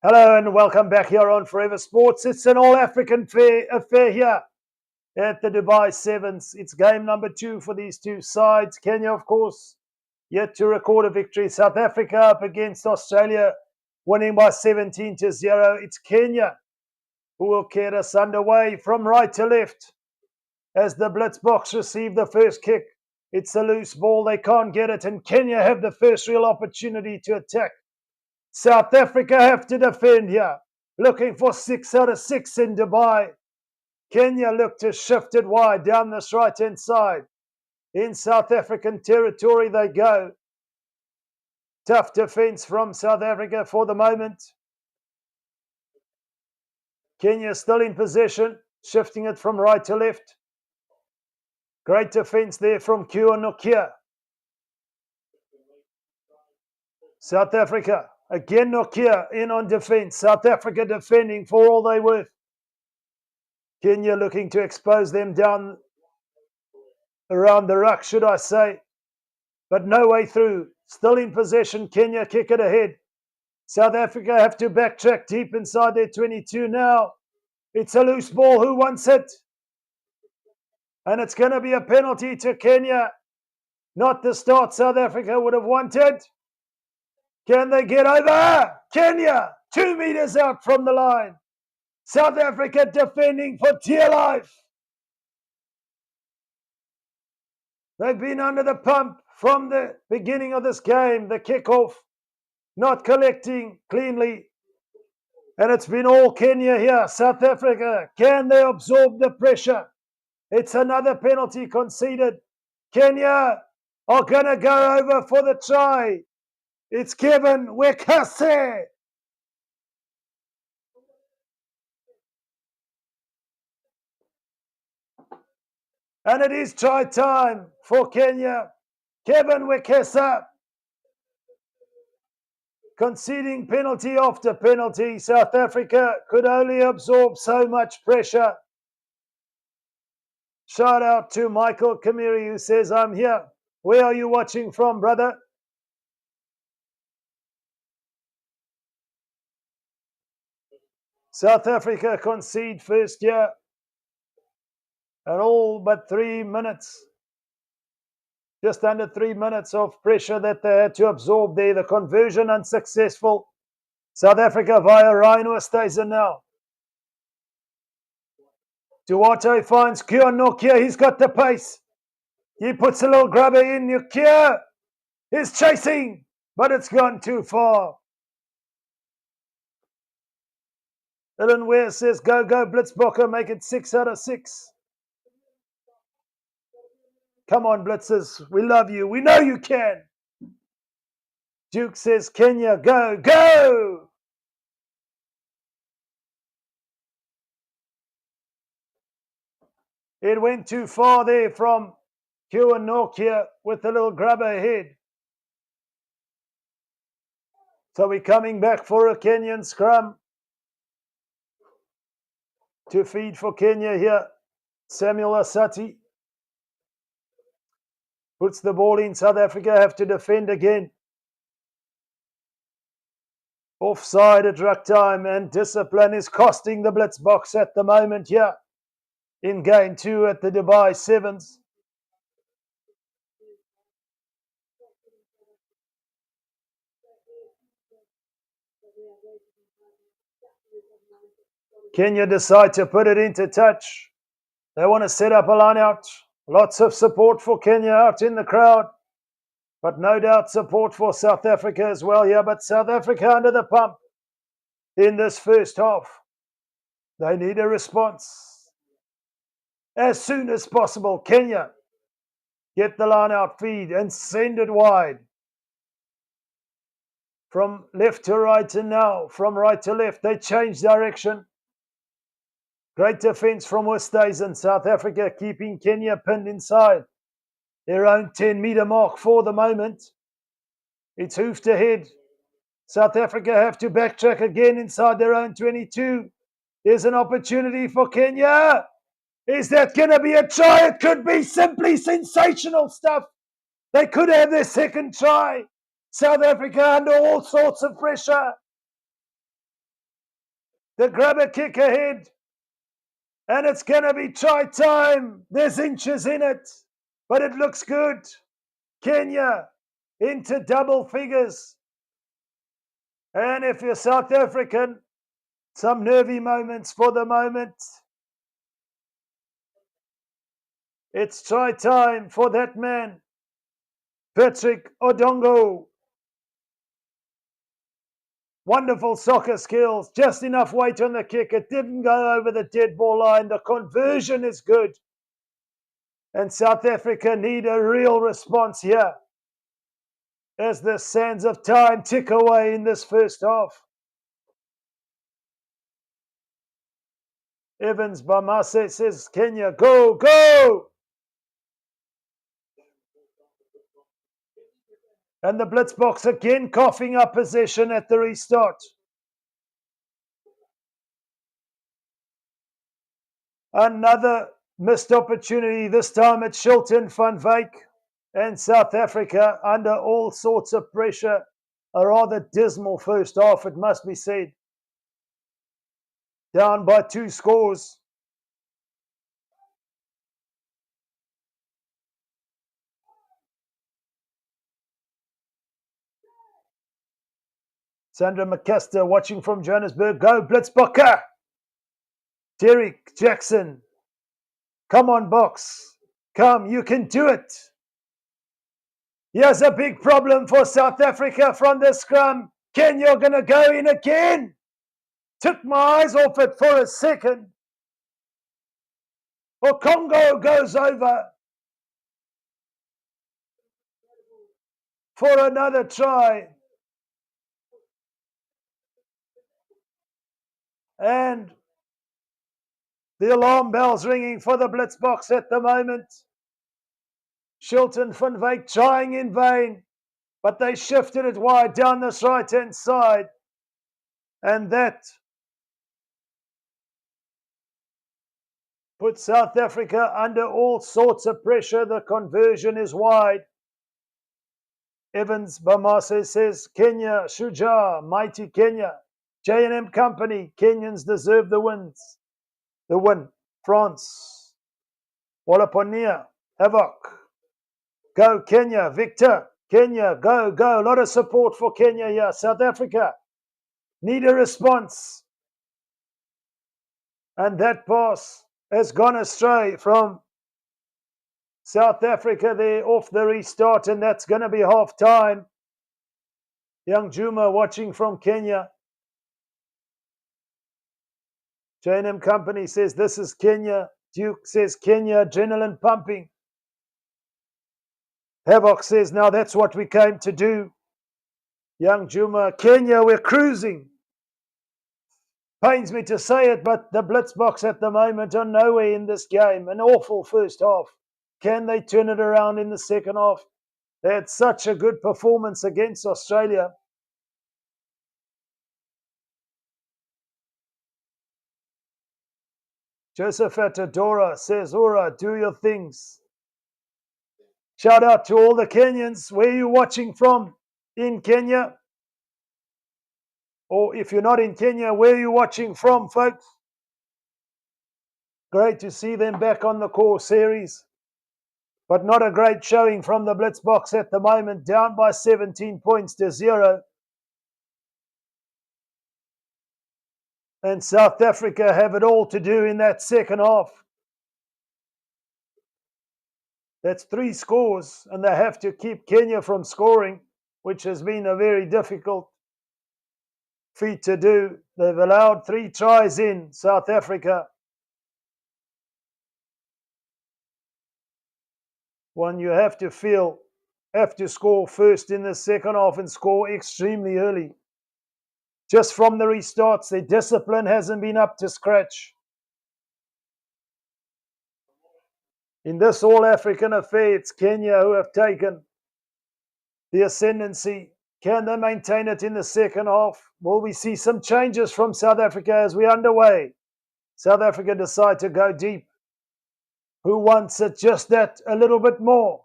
Hello and welcome back here on Forever Sports. It's an all-African affair here at the Dubai Sevens. It's game number 2 for these two sides. Kenya, of course, yet to record a victory. South Africa up against Australia, winning by 17-0. It's Kenya who will get us underway from right to left as the blitz box receive the first kick. It's a loose ball. They can't get it, and Kenya have the first real opportunity to attack. South Africa have to defend here, looking for 6 out of 6 in Dubai. Kenya look to shift it wide down this right-hand side. In South African territory they go. Tough defence from South Africa for the moment. Kenya still in possession, shifting it from right to left. Great defence there from Nokia. South Africa. Again, Nokia in on defence. South Africa defending for all they worth. Kenya looking to expose them down around the ruck, should I say. But no way through. Still in possession. Kenya kick it ahead. South Africa have to backtrack deep inside their 22 now. It's a loose ball. Who wants it? And it's going to be a penalty to Kenya. Not the start South Africa would have wanted. Can they get over? Kenya, 2 meters out from the line. South Africa defending for dear life. They've been under the pump from the beginning of this game. The kickoff, not collecting cleanly. And it's been all Kenya here. South Africa, can they absorb the pressure? It's another penalty conceded. Kenya are going to go over for the try. It's Kevin Wekase. And it is try time for Kenya. Kevin Wekesa conceding penalty after penalty. South Africa could only absorb so much pressure. Shout out to Michael Kamiri who says, I'm here. Where are you watching from, brother? South Africa concede first year and all but 3 minutes, just under 3 minutes of pressure that they had to absorb there. The conversion unsuccessful. South Africa via Rhino stays in now. Duarte finds Nokia. He's got the pace. He puts a little grabber in. Nokia is chasing, but it's gone too far. Ellen Ware says, go, Blitzbokker, make it 6 out of 6. Come on, Blitzers, we love you. We know you can. Duke says, Kenya, go, go! It went too far there from Nokia with the little grabber ahead. So we're coming back for a Kenyan scrum. To feed for Kenya here, Samuel Asati puts the ball in. South Africa have to defend again. Offside at ruck time, and discipline is costing the blitz box at the moment here in game 2 at the Dubai Sevens. Kenya decide to put it into touch. They want to set up a line out. Lots of support for Kenya out in the crowd. But no doubt support for South Africa as well here. But South Africa under the pump in this first half. They need a response as soon as possible. Kenya, get the line out, feed, and send it wide. From left to right, and now from right to left, they change direction. Great defence from Westhuizen. South Africa keeping Kenya pinned inside their own 10-metre mark for the moment. It's hoofed ahead. South Africa have to backtrack again inside their own 22. There's an opportunity for Kenya. Is that going to be a try? It could be. Simply sensational stuff. They could have their second try. South Africa under all sorts of pressure. The grabber kick ahead. And it's going to be try time. There's inches in it, but it looks good. Kenya into double figures. And if you're South African, some nervy moments for the moment. It's try time for that man, Patrick Odongo. Wonderful soccer skills, just enough weight on the kick. It didn't go over the dead ball line. The conversion is good. And South Africa need a real response here as the sands of time tick away in this first half. Evans Bamase says, Kenya, go, go! And the blitz box again coughing up possession at the restart. Another missed opportunity, this time at Shilton van Wyk. And South Africa under all sorts of pressure. A rather dismal first half, it must be said. Down by 2 scores. Sandra McCaster watching from Johannesburg. Go, Blitzbokker! Derek Jackson. Come on, box. Come, you can do it. Here's a big problem for South Africa from the scrum. Kenya going to go in again. Took my eyes off it for a second. Congo goes over for another try. And the alarm bell's ringing for the blitz box at the moment. Shilton van Wyk trying in vain, but they shifted it wide down this right-hand side. And that put South Africa under all sorts of pressure. The conversion is wide. Evans Bamase says, Kenya, Shujaa, mighty Kenya. J&M Company, Kenyans deserve the wins. The win. France. Wallaponia, Havoc. Go Kenya, Victor. Kenya, go, go. A lot of support for Kenya here. South Africa need a response. And that pass has gone astray from South Africa there off the restart, and that's going to be half time. Young Juma watching from Kenya. J&M Company says this is Kenya. Duke says Kenya, adrenaline pumping. Havoc says now that's what we came to do. Young Juma, Kenya, we're cruising. Pains me to say it, but the blitz box at the moment are nowhere in this game. An awful first half. Can they turn it around in the second half? They had such a good performance against Australia. Joseph Atadora says, Ora, do your things. Shout out to all the Kenyans. Where are you watching from? In Kenya? Or if you're not in Kenya, where are you watching from, folks? Great to see them back on the core series. But not a great showing from the blitz box at the moment. Down by 17 points to 0. And South Africa have it all to do in that second half. That's 3 scores, and they have to keep Kenya from scoring, which has been a very difficult feat to do. They've allowed 3 tries in, South Africa. One you have to score first in the second half and score extremely early. Just from the restarts, their discipline hasn't been up to scratch. In this all-African affair, it's Kenya who have taken the ascendancy. Can they maintain it in the second half? Will we see some changes from South Africa as we're underway? South Africa decide to go deep. Who wants it just that a little bit more?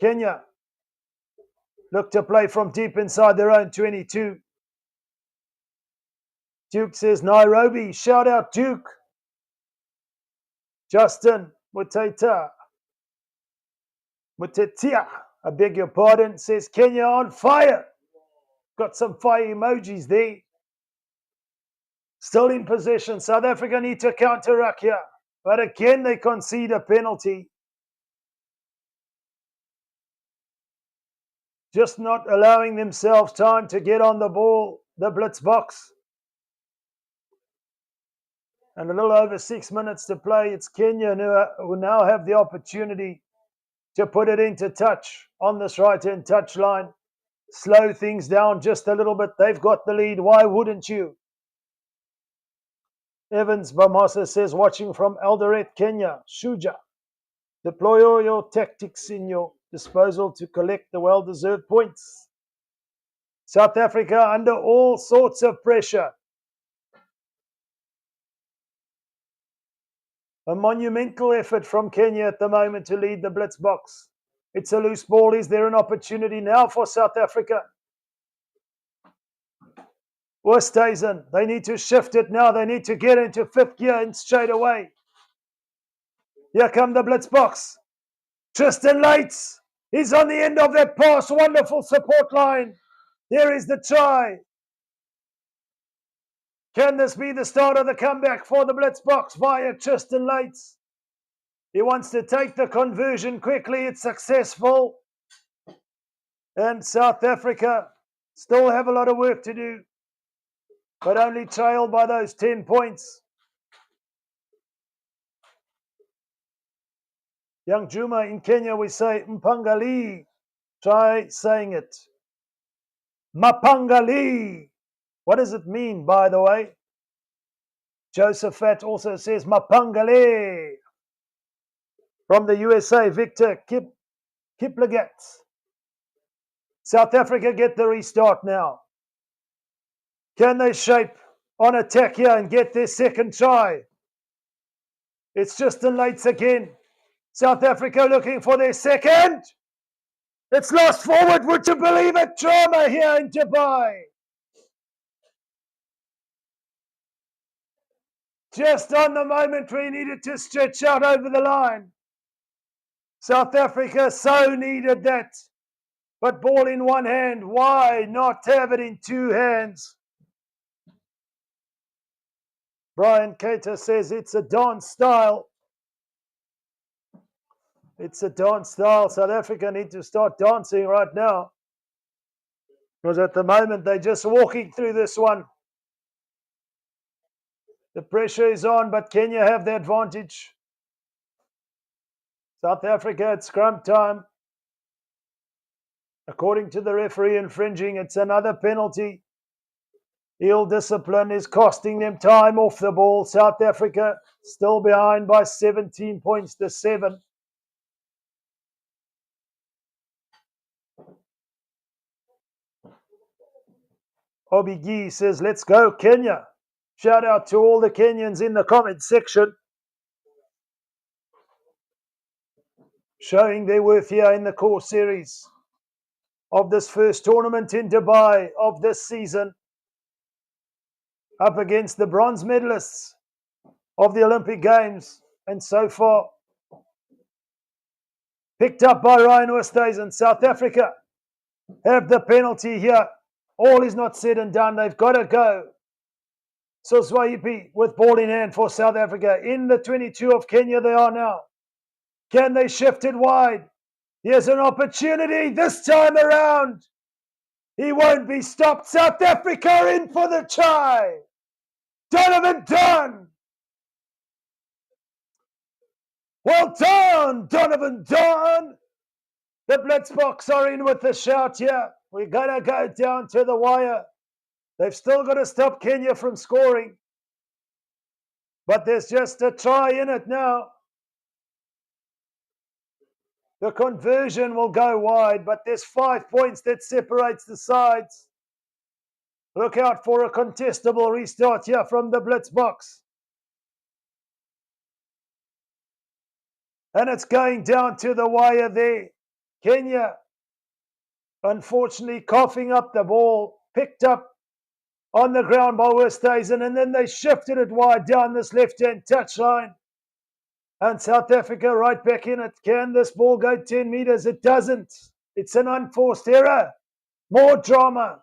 Kenya look to play from deep inside their own 22. Duke says Nairobi. Shout out, Duke. Justin Mutetia, I beg your pardon, says Kenya on fire. Got some fire emojis there. Still in possession. South Africa need to counteract here. But again, they concede a penalty. Just not allowing themselves time to get on the ball, the blitz box. And a little over 6 minutes to play. It's Kenya who now have the opportunity to put it into touch on this right-hand touch line. Slow things down just a little bit. They've got the lead. Why wouldn't you? Evans Bamasa says, watching from Eldoret, Kenya. Shuja. Deploy all your tactics in your disposal to collect the well-deserved points. South Africa under all sorts of pressure. A monumental effort from Kenya at the moment to lead the blitz box. It's a loose ball. Is there an opportunity now for South Africa? Westhuizen, they need to shift it now. They need to get into fifth gear and straight away. Here come the blitz box. Tristan Lates, he's on the end of that pass. Wonderful support line. There is the try. Can this be the start of the comeback for the blitz box via Tristan Lates? He wants to take the conversion quickly. It's successful. And South Africa still have a lot of work to do, but only trailed by those 10 points. Young Juma, in Kenya we say Mpangali. Try saying it. Mapangali. What does it mean, by the way? Joseph Fat also says Mapangale. From the USA, Victor Kiplagat. South Africa get the restart now. Can they shape on attack here and get their second try? It's Tristan Lates again. South Africa looking for their second. It's lost forward. Would you believe it? Drama here in Dubai. Just on the moment we needed to stretch out over the line. South Africa so needed that. But ball in one hand. Why not have it in two hands? Brian Cater says it's a dance style. It's a dance style. South Africa need to start dancing right now. Because at the moment they're just walking through this one. The pressure is on, but Kenya have the advantage. South Africa at scrum time. According to the referee infringing, it's another penalty. Ill discipline is costing them time off the ball. South Africa still behind by 17 points to 7. Obigi says, let's go Kenya. Shout out to all the Kenyans in the comment section. Showing their worth here in the core series of this first tournament in Dubai of this season. Up against the bronze medalists of the Olympic Games. And so far, picked up by Ryan Westhuizen. South Africa have the penalty here. All is not said and done. They've got to go. So Swaipi with ball in hand for South Africa. In the 22 of Kenya they are now. Can they shift it wide? Here's an opportunity this time around. He won't be stopped. South Africa in for the try. Donovan Dunn. Well done, Donovan Dunn. The blitz box are in with the shout here. We're going to go down to the wire. They've still got to stop Kenya from scoring. But there's just a try in it now. The conversion will go wide, but there's 5 points that separates the sides. Look out for a contestable restart here from the blitz box. And it's going down to the wire there. Kenya, unfortunately, coughing up the ball, picked up On the ground by Westhuizen, and then they shifted it wide down this left-hand touchline. And South Africa right back in it. Can this ball go 10 meters? It doesn't. It's an unforced error. More drama.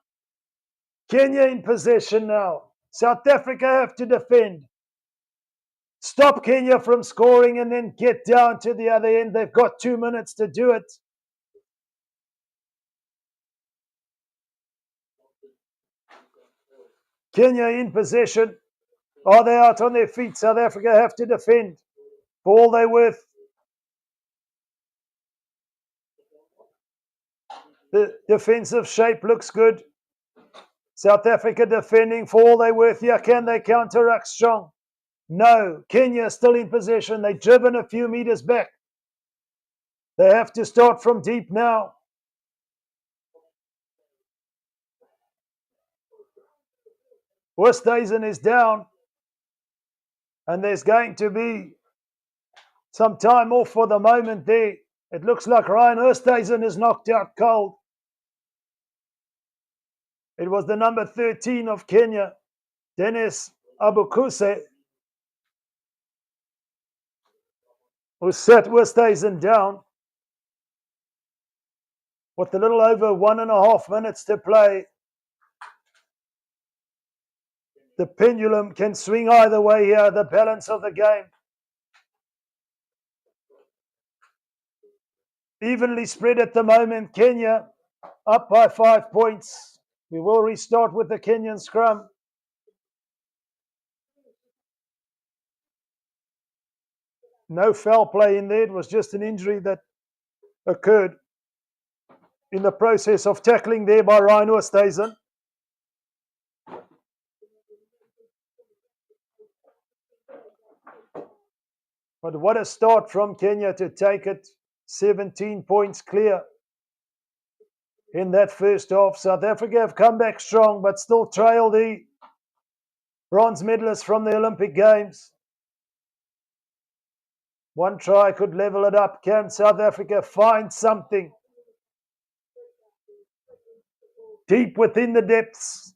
Kenya in possession now. South Africa have to defend. Stop Kenya from scoring and then get down to the other end. They've got 2 minutes to do it. Kenya in possession. Are they out on their feet? South Africa have to defend for all they're worth. The defensive shape looks good. South Africa defending for all they're worth here. Can they counteract strong? No. Kenya still in possession. They've driven a few meters back. They have to start from deep now. Westhuizen is down. And there's going to be some time off for the moment there. It looks like Ryan Westhuizen is knocked out cold. It was the number 13 of Kenya, Dennis Abukuse, who set Westhuizen down with a little over 1.5 minutes to play. The pendulum can swing either way here, the balance of the game. Evenly spread at the moment. Kenya up by 5 points. We will restart with the Kenyan scrum. No foul play in there. It was just an injury that occurred in the process of tackling there by Ryan Westhuizen. But what a start from Kenya to take it 17 points clear in that first half. South Africa have come back strong, but still trail the bronze medalists from the Olympic Games. One try could level it up. Can South Africa find something deep within the depths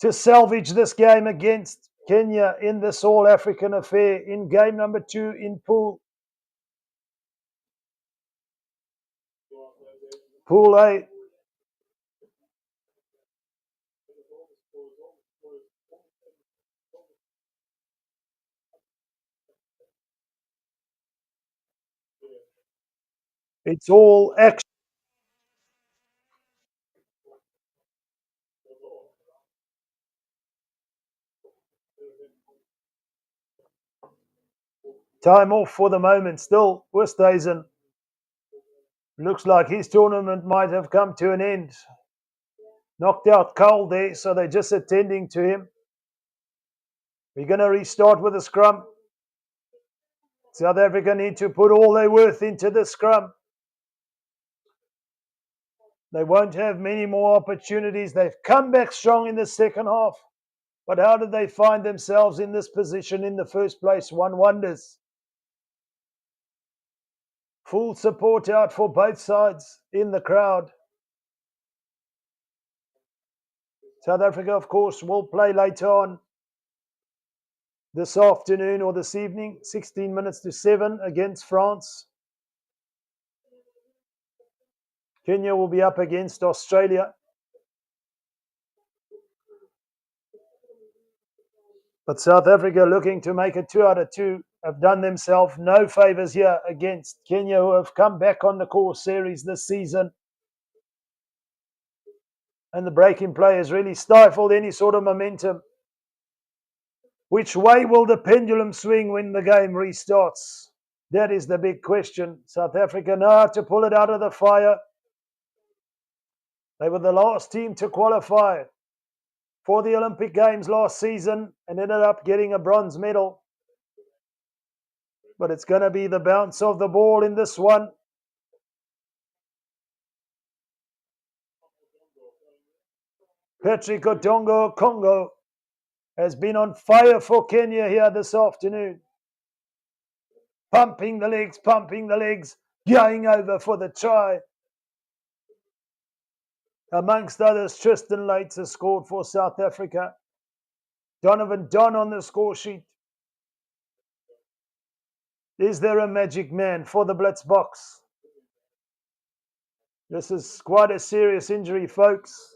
to salvage this game against Kenya in this All-African affair in game number 2 in Pool A? It's all action. Time off for the moment. Still, Westhuizen looks like his tournament might have come to an end. Knocked out cold there, so they're just attending to him. We're going to restart with a scrum. South Africa need to put all their worth into the scrum. They won't have many more opportunities. They've come back strong in the second half. But how did they find themselves in this position in the first place? One wonders. Full support out for both sides in the crowd. South Africa, of course, will play later on this afternoon or this evening, 16 minutes to 7 against France. Kenya will be up against Australia. But South Africa, looking to make it 2 out of 2, have done themselves no favours here against Kenya, who have come back on the core series this season. And the break-in play has really stifled any sort of momentum. Which way will the pendulum swing when the game restarts? That is the big question. South Africa know how to pull it out of the fire. They were the last team to qualify for the Olympic Games last season and ended up getting a bronze medal. But it's going to be the bounce of the ball in this one. Patrick Odongo Congo has been on fire for Kenya here this afternoon. Pumping the legs, going over for the try. Amongst others, Tristan Lates has scored for South Africa. Donovan Don on the score sheet. Is there a magic man for the Blitz box? This is quite a serious injury, folks.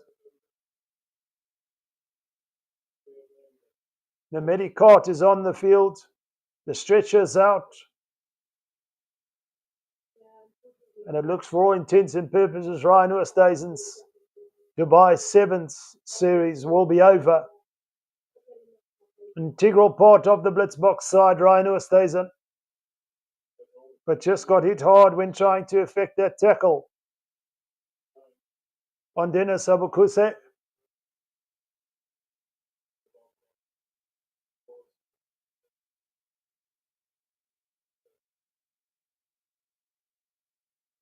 The medicart is on the field. The stretcher's out. And it looks, for all intents and purposes, Ryan Oosthuizen's Dubai Sevens series will be over. Integral part of the Blitzbox side, Ryan Oosthuizen. But just got hit hard when trying to effect that tackle on Dennis Abukuse.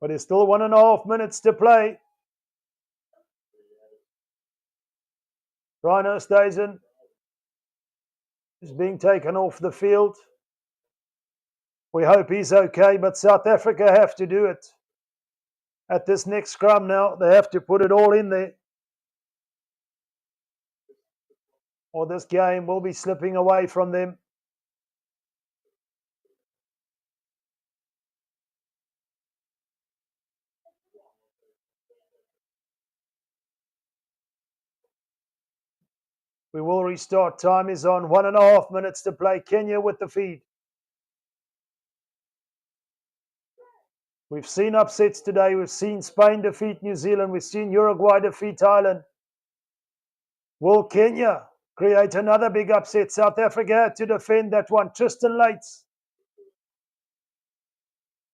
But there's still 1.5 minutes to play. Ryan Oosthuizen is being taken off the field. We hope he's okay, but South Africa have to do it. At this next scrum now, they have to put it all in there, or this game will be slipping away from them. We will restart. Time is on. 1.5 minutes to play. Kenya with the feed. We've seen upsets today. We've seen Spain defeat New Zealand. We've seen Uruguay defeat Thailand. Will Kenya create another big upset? South Africa had to defend that one. Tristan Lates.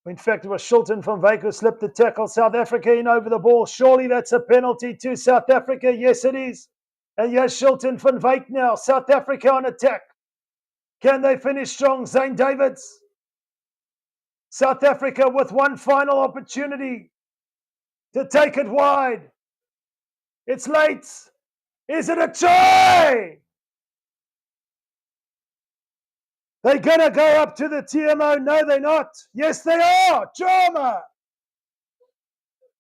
In fact, it was Shilton van Wyk who slipped the tackle. South Africa in over the ball. Surely that's a penalty to South Africa. Yes, it is. And yes, Shilton van Wyk now. South Africa on attack. Can they finish strong? Zane Davids. South Africa with one final opportunity to take it wide. It's late. Is it a try? They're going to go up to the TMO. No, they're not. Yes, they are. Drama.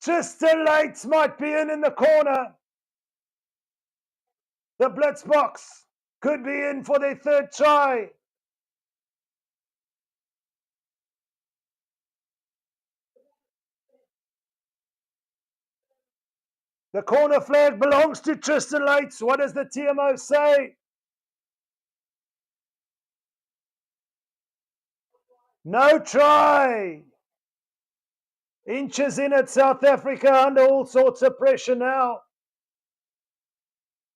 Tristan Lates might be in the corner. The Blitz box could be in for their third try. The corner flag belongs to Tristan Lates. What does the TMO say? No try. Inches in at South Africa under all sorts of pressure now.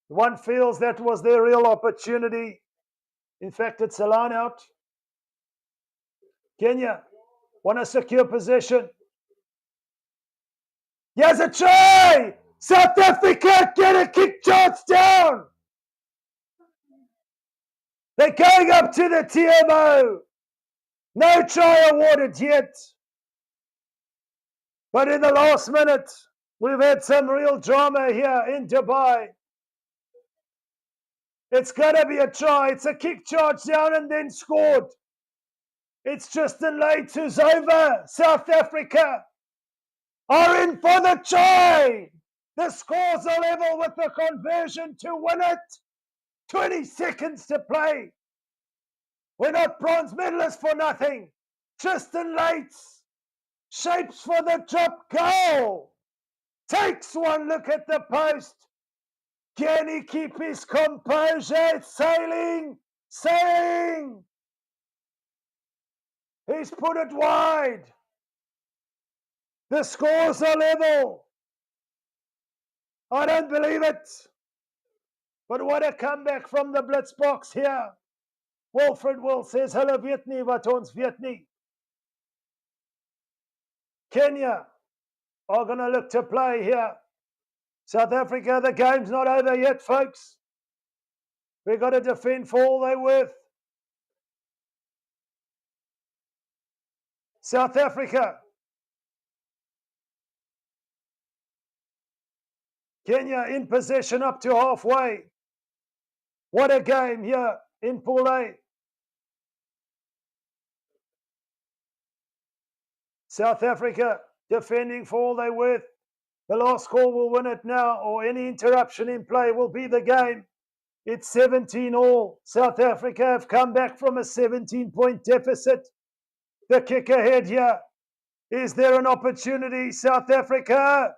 One feels that was their real opportunity. In fact, it's a line out. Kenya want to secure possession. Here's a try! South Africa get a kick chance down! They're going up to the TMO. No try awarded yet. But in the last minute, we've had some real drama here in Dubai. It's going to be a try. It's a kick charge down and then scored. It's Tristan Lates who's over. South Africa are in for the try. The scores are level with the conversion to win it. 20 seconds to play. We're not bronze medalists for nothing. Tristan Lates shapes for the drop goal. Takes one look at the post. Can he keep his composure? It's sailing. He's put it wide. The scores are level. I don't believe it. But what a comeback from the Blitz box here. Wilfred Will says, "Hulle weet nie wat ons weet nie." Kenya are going to look to play here. South Africa, the game's not over yet, folks. We've got to defend for all they're worth. South Africa. Kenya in possession up to halfway. What a game here in Pool A. South Africa defending for all they're worth. The last call will win it now, or any interruption in play will be the game. It's 17 all. South Africa have come back from a 17-point deficit. The kick ahead here. Is there an opportunity, South Africa?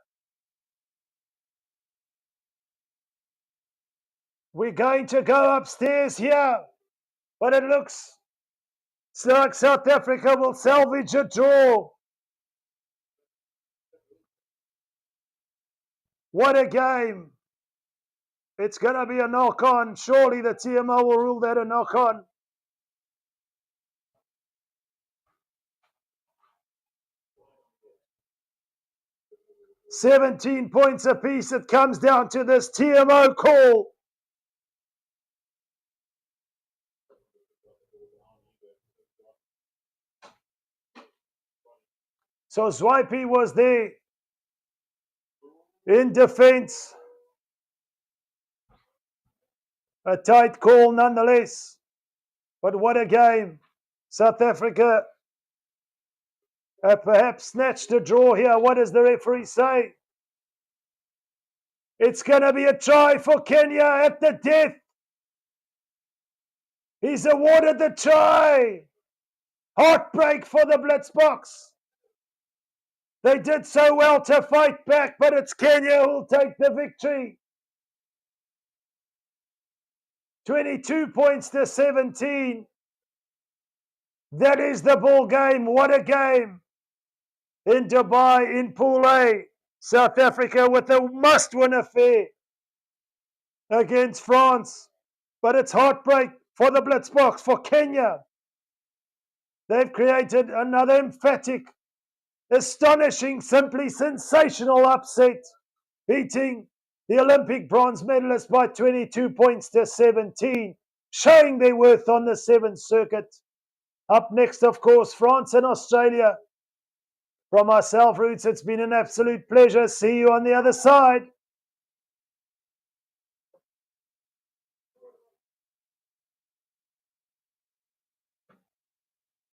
We're going to go upstairs here, but it looks like South Africa will salvage a draw. What a game. It's going to be a knock-on. Surely the TMO will rule that a knock-on. $17 points apiece. It comes down to this TMO call. So Zwipey was there in defense. A tight call nonetheless. But what a game. South Africa perhaps snatched a draw here. What does the referee say? It's going to be a try for Kenya at the death. He's awarded the try. Heartbreak for the Blitzboks. They did so well to fight back, but it's Kenya who'll take the victory. 22 points to 17. That is the ball game. What a game. In Dubai, in Pool A, South Africa with a must-win affair against France. But it's heartbreak for the Blitzboks, for Kenya. They've created another emphatic, astonishing, simply sensational upset, beating the Olympic bronze medalists by 22 points to 17, showing their worth on the Sevens circuit. Up next, of course, France and Australia. From myself, Roots, it's been an absolute pleasure. See you on the other side.